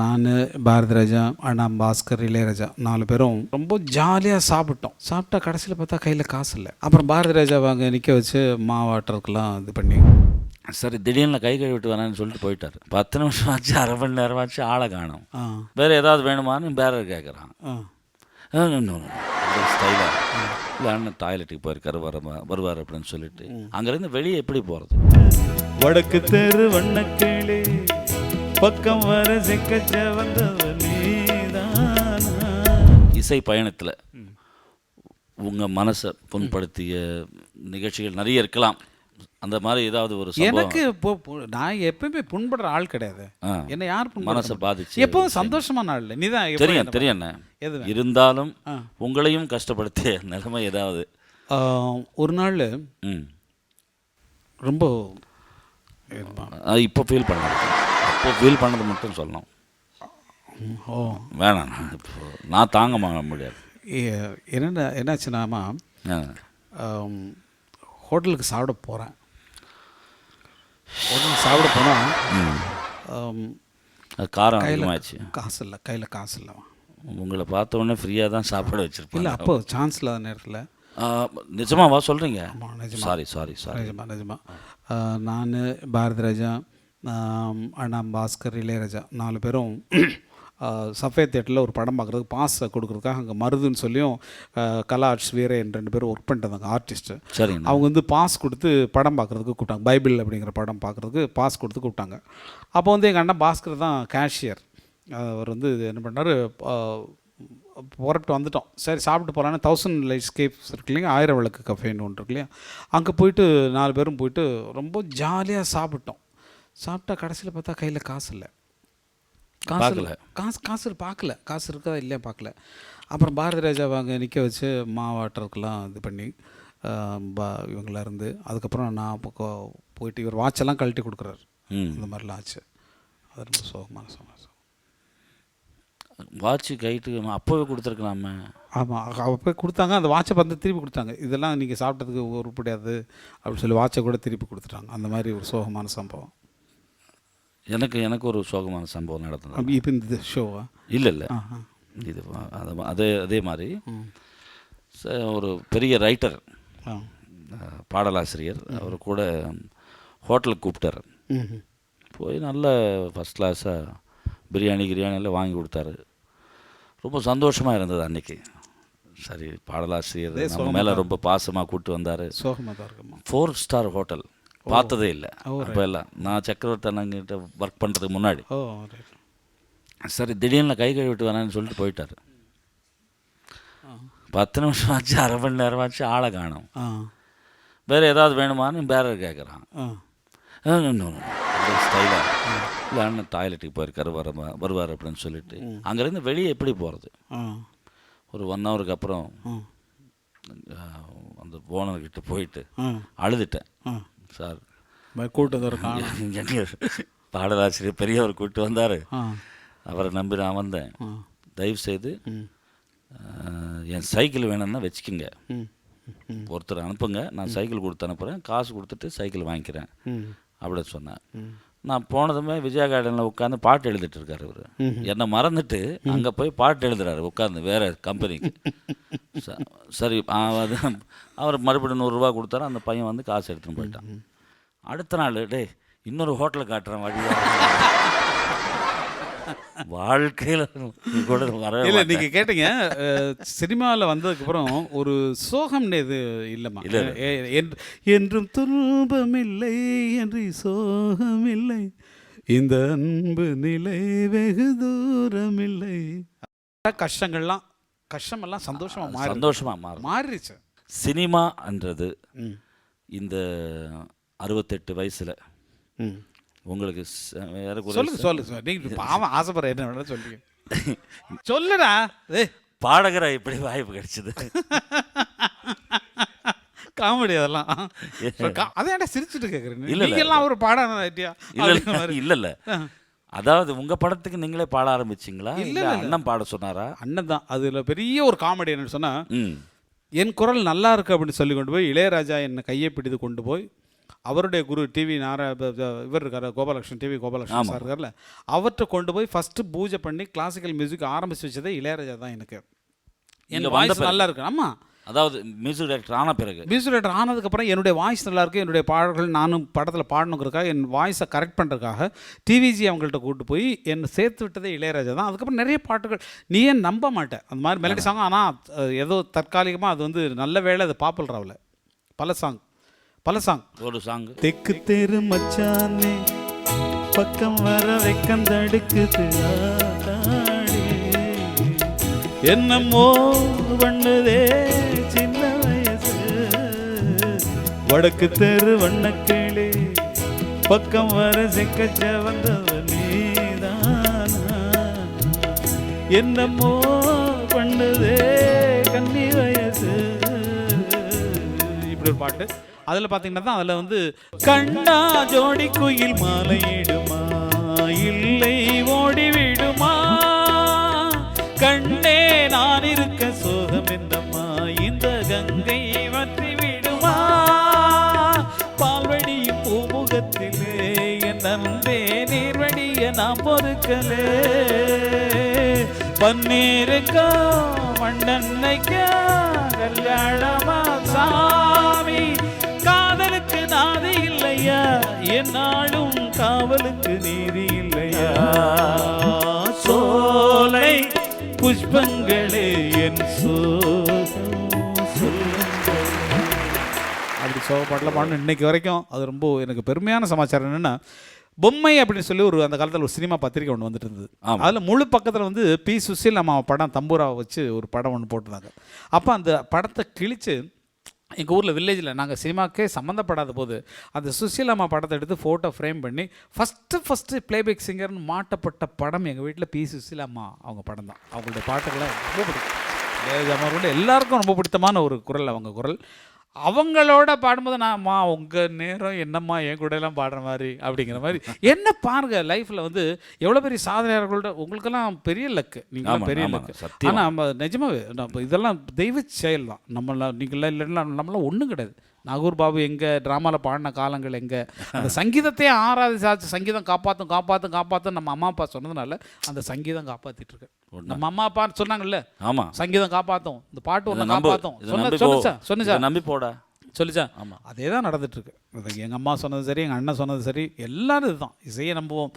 நான், பாரதிராஜா, அண்ணா பாஸ்கர், இளையராஜா 4 பேரும் ரொம்ப ஜாலியாக சாப்பிட்டோம். சாப்பிட்டா கடைசியில் பார்த்தா கையில் காசு இல்லை. அப்புறம் பாரதிராஜாவை அங்கே நிற்க வச்சு மாவாட்டுறதுக்கெல்லாம் இது பண்ணி, சரி திடீர்னு கை கழுவிட்டு வரேன்னு சொல்லிட்டு போயிட்டார். 10 நிமிஷம் ஆச்சு, அரை மணி நேரம் ஆச்சு, ஆளை காணும். வேறு ஏதாவது வேணுமான்னு பேரர் கேட்குறான். ஸ்டைலாக இல்லை அண்ணன் டாய்லெட்டுக்கு போயிருக்காரு வருவார் அப்படின்னு சொல்லிட்டு அங்கேருந்து வெளியே எப்படி போகிறது? வடக்கு தெரு வண்ணக்கிளே பக்கம் வர செக்கச்ச இசை பயணத்தில் உங்கள் மனசை புண்படுத்திய நிகழ்ச்சிகள் நிறைய இருக்கலாம். அந்த மாதிரி ஏதாவது ஒரு எனக்கு நான் எப்பவுமே புண்படுற ஆள் கிடையாது. என்ன யார் மனசை பாதிச்சு எப்பவும் சந்தோஷமான ஆள் இல்லை. நீதான் தெரியும் தெரியும் இருந்தாலும் உங்களையும் கஷ்டப்படுத்திய நிலைமை ஏதாவது? ஒரு நாள் ரொம்ப இப்போ ஃபீல் பண்ண அப்போ ஃபீல் பண்ணது மட்டும் சொல்லணும். வேணாம், இப்போ நான் தாங்க முடியாது. என்னாச்சுன்னாமா, ஹோட்டலுக்கு சாப்பிட போகிறேன். ஹோட்டலுக்கு சாப்பிட போனால் காரம் அதிகமாகிடுச்சு. காசு இல்லை, கையில் காசு இல்லை. உங்களை பார்த்த உடனே ஃப்ரீயாக தான் சாப்பாடு வச்சுருப்பேன். இல்லை, அப்போ சான்ஸ் இல்லாத நேரத்தில். நிஜமாவா சொல்கிறீங்க? சாரி நிஜமா. நான், பாரதிராஜா, அண்ணா பாஸ்கர், இளையராஜா 4 பேரும் சஃபேத் தேட்டரில் ஒரு படம் பார்க்குறதுக்கு பாஸை கொடுக்குறதுக்காக அங்கே மருதுன்னு சொல்லியும் கலா ஆர்ட்ஸ் வீரன் 2 பேரும் ஒர்க் பண்ணிட்டு இருந்தாங்க, ஆர்டிஸ்ட்டு. சரி, அவங்க வந்து பாஸ் கொடுத்து படம் பார்க்குறதுக்கு கூப்பிட்டாங்க. பைபிள் அப்படிங்கிற படம் பார்க்குறதுக்கு பாஸ் கொடுத்து கூப்பிட்டாங்க. அப்போ வந்து எங்கள் அண்ணன் பாஸ்கர் தான் கேஷியர். அவர் வந்து என்ன பண்ணார், புறப்பட்டு வந்துட்டோம். சரி சாப்பிட்டு போகலான்னு 1000 லைட்ஸ்கேப்ஸ் இருக்கு இல்லைங்க, 1000 விளக்கு கஃபேன்னு ஒன்று இருக்கு இல்லையா, அங்கே போயிட்டு 4 பேரும் போயிட்டு ரொம்ப ஜாலியாக சாப்பிட்டோம். சாப்பிட்டா கடைசியில் பார்த்தா கையில் காசு இல்லை. காசு பார்க்கல, காசு இருக்கா இல்லையா பார்க்கல. அப்புறம் பாரதிராஜாவை அங்கே நிற்க வச்சு மாவாட்டுறதுக்கெல்லாம் இது பண்ணி இவங்களாம் இருந்து, அதுக்கப்புறம் நான் போயிட்டு இவர் வாட்செல்லாம் கழட்டி கொடுக்குறாரு. இந்த மாதிரிலாம் ஆச்சு. அது ரொம்ப சோகமான சமாச்சாரம். வாட்சு கைட்டு அப்போவே கொடுத்துருக்கலாமே. ஆமாம், அப்போ கொடுத்தாங்க. அந்த வாட்சை வந்து திருப்பி கொடுத்தாங்க. இதெல்லாம் நீங்கள் சாப்பிட்டதுக்கு உருப்படியாது அப்படின்னு சொல்லி வாட்சை கூட திருப்பி கொடுத்துட்டாங்க. அந்த மாதிரி ஒரு சோகமான சம்பவம். எனக்கு ஒரு சோகமான சம்பவம் நடந்தது. இப்போ இந்த ஷோவா? இல்லை இது அதே மாதிரி ஒரு பெரிய ரைட்டர், பாடலாசிரியர், அவர் கூட ஹோட்டலுக்கு கூப்பிட்டார். போய் நல்ல ஃபஸ்ட் கிளாஸாக பிரியாணி எல்லாம் வாங்கி கொடுத்தாரு. ரொம்ப சந்தோஷமாக இருந்தது அன்றைக்கி. சரி, பாடலாசிரியர் நம்ம மேலே ரொம்ப பாசமாக கூப்பிட்டு வந்தார். சோகமாக தான் இருக்குமா? 4 ஸ்டார் ஹோட்டல் பார்த்ததே இல்லை அப்போ எல்லாம். நான் சக்கரவர்த்தி அண்ணங்கிட்ட ஒர்க் பண்ணுறதுக்கு முன்னாடி. சரி திடீர்னு கை கழுவிட்டு வரேன்னு சொல்லிட்டு போயிட்டார். 10 நிமிஷம் ஆச்சு, அரை மணி நேரம் ஆச்சு, ஆளை காணும். வேறு ஏதாவது வேணுமான்னு பேரர் கேட்குறான். ஸ்டைலாக இல்லை அண்ணன் டாய்லெட்டுக்கு போயிருக்காரு வருவார் அப்படின்னு சொல்லிட்டு அங்கேருந்து வெளியே எப்படி போகிறது? ஒரு 1 ஹவருக்கு அப்புறம் அந்த ஓனர்கிட்ட போயிட்டு அழுதுட்டேன். சார் கூட்டு பாடலாசிரியர் பெரியவர் கூப்பிட்டு வந்தார், அவரை நம்பி நான் வந்தேன். தயவுசெய்து என் சைக்கிள் வேணும்னா வச்சுக்கோங்க, ஒருத்தர் அனுப்புங்க, நான் சைக்கிள் கொடுத்து அனுப்புகிறேன், காசு கொடுத்துட்டு சைக்கிள் வாங்கிக்கிறேன் அப்படின்னு சொன்னேன். நான் போனதுமே விஜயா கார்டனில் உட்காந்து பாட்டு எழுதிட்டு இருக்காரு அவர். என்னை மறந்துட்டு அங்கே போய் பாட்டு எழுதுறாரு உட்காந்து வேறு கம்பெனிக்கு. சரி, அவர் மறுபடியும் 100 ரூபா கொடுத்தாரு. அந்த பையன் வந்து காசு எடுத்துன்னு போயிட்டான். அடுத்த நாள், இன்னொரு ஹோட்டலை காட்டுறேன் வழியாக. வாழ்க்கையில் கூட இல்லை, நீங்கள் கேட்டீங்க சினிமாவில் வந்ததுக்கப்புறம் ஒரு சோகம்னு இது இல்லைம்மா. என்றும் துன்பமில்லை என்று சோகமில்லை, இந்த அன்பு நிலை வெகு தூரமில்லை. கஷ்டமெல்லாம் சந்தோஷமாக மாறிடுச்சு. சினிமான்றது இந்த 68 வயசில் உங்களுக்கு சொல்லு நீங்க பாவம் ஆசைப்படுற என்ன வேணா சொல்லுங்க. சொல்லுடா, பாடகரா எப்படி வாய்ப்பு கிடைச்சது? காமெடி அதெல்லாம். அதே சிரிச்சுட்டு கேட்குறேன். இல்ல ஒரு பாடம் இல்ல அதாவது உங்க படத்துக்கு நீங்களே பாட ஆரம்பிச்சிங்களா? இல்ல அண்ணன் பாட சொன்னாரா? அண்ணன் தான். அதுல பெரிய ஒரு காமெடி என்னன்னு சொன்னா, என் குரல் நல்லா இருக்கு அப்படின்னு சொல்லி கொண்டு போய் இளையராஜா என்னை கையை பிடித்து கொண்டு போய் அவருடைய குரு டிவி இவர் இருக்கார் கோபாலகிருஷ்ணன், டிவி கோபாலகிருஷ்ணன் சார் இருக்கார்ல, அவர்கிட்ட கொண்டு போய் ஃபஸ்ட்டு பூஜை பண்ணி கிளாசிக்கல் மியூசிக் ஆரம்பித்து வச்சதே இளையராஜா தான். எனக்கு என் வாய்ஸ் நல்லா இருக்கு. ஆமாம், அதாவது மியூசிக் டைரக்டர் ஆன பிறகு, மியூசிக் டைரக்டர் ஆனதுக்கப்புறம் என்னுடைய வாய்ஸ் நல்லாயிருக்கு, என்னுடைய பாடல்கள் நானும் படத்தில் பாடணுங்கிறதுக்காக என் வாய்ஸை கரெக்ட் பண்ணுறதுக்காக டிவிஜி அவங்கள்ட்ட கூப்பிட்டு போய் என்னை சேர்த்து விட்டதே இளையராஜா தான். அதுக்கப்புறம் நிறைய பாட்டுகள் நீ ஏன் நம்ப மாட்டேன் அந்த மாதிரி மெலடி சாங். ஆனால் ஏதோ தற்காலிகமாக அது வந்து நல்ல வேளை அது பாப்புலர் ஆகல. பல சாங் ஒரு சாங் தெக்கு தெரு மச்சானே பக்கம் வர வெக்கம் தடுக்குது என்னமோ பண்ணுதே சின்ன வயசு வடக்கு தெரு வண்ணக்கிளி பக்கம் வர செக்கச்ச வந்தவ நீதானா என்னமோ பண்ணுதே கன்னி வயசு. இப்படி ஒரு பாட்டு. அதில் பார்த்தீங்கன்னா தான் அதில் வந்து கண்டா ஜோடி குயில் மாலையிடுமா இல்லை ஓடிவிடுமா கண்டே நான் இருக்க சோகம் என்னம்மா இந்த கங்கை வற்றி விடுமா பால்வடியும் பூமுகத்திலே என் நன்பே நீர்வடிய நான் பொறுக்கலே பன்னீருக்கா மண்ணெண்ணைக்கா கல்யாணமா சாமி காதலுக்கு நாதி இல்லையா என்னாலும் காவலுக்கு நீதி இல்லையா சோலை புஷ்பங்களே என் அப்படி சோக பாட்டில் பாடணும் இன்னைக்கு வரைக்கும். அது ரொம்ப எனக்கு பெருமையான சமாச்சாரம். என்னென்னா பொம்மை அப்படின்னு சொல்லி ஒரு அந்த காலத்தில் ஒரு சினிமா பத்திரிக்கை ஒன்று வந்துட்டு இருந்தது. அதில் முழு பக்கத்தில் வந்து பி. சுசீல் நம்ம படம் தம்பூராவை வச்சு ஒரு படம் ஒன்று போட்டிருந்தாங்க. அப்போ அந்த படத்தை கிழித்து எங்கள் ஊரில் வில்லேஜில் நாங்கள் சினிமாக்கே சம்மந்தப்படாத போது அந்த சுசீலாமா படத்தை எடுத்து ஃபோட்டோ ஃப்ரேம் பண்ணி ஃபஸ்ட்டு ப்ளேபேக் சிங்கர்னு மாட்டப்பட்ட படம் எங்கள் வீட்டில் பி. சுசீலாமா அவங்க படம் தான். அவங்களுடைய பாட்டுகளை ரொம்ப பிடிக்கும். இளையராஜா எல்லாருக்கும் ரொம்ப பிடித்தமான ஒரு குரல் அவங்க குரல். அவங்களோட பாடும்போது நான்மா உங்கள் நேரம் என்னம்மா என் கூட எல்லாம் பாடுற மாதிரி அப்படிங்கிற மாதிரி என்ன பாருங்க. லைஃப்பில் வந்து எவ்வளோ பெரிய சாதனையாளர்களோட உங்களுக்கெல்லாம் பெரிய லக்கு, நீங்களாம் பெரிய லக்கு. ஆனால் நம்ம நிஜமாவே நம்ம இதெல்லாம் தெய்வ செயல் தான். நம்மளாம் நீங்களாம் இல்லைன்னா நம்மளாம் ஒன்றும் கிடையாது. நாகூர் பாபு எங்கே ட்ராமாவில் பாடின காலங்கள் எங்கே, அந்த சங்கீதத்தையே ஆராதிச்சாச்சு. சங்கீதம் காப்பாற்றும் நம்ம அம்மா அப்பா சொன்னதுனால அந்த சங்கீதம் காப்பாற்றிட்டு இருக்கு. நம்ம அம்மா அப்பா சொன்னாங்கல்ல, ஆமாம் சங்கீதம் காப்பாற்றும், இந்த பாட்டு ஒன்று காப்பாற்றும் சொன்னுச்சா நம்பி போட சொல்லிச்சா. ஆமாம், அதே தான் நடந்துட்டுருக்கு. எங்கள் அம்மா சொன்னது சரி, எங்கள் அண்ணன் சொன்னது சரி, எல்லாரும் இதுதான். இசையை நம்புவோம்.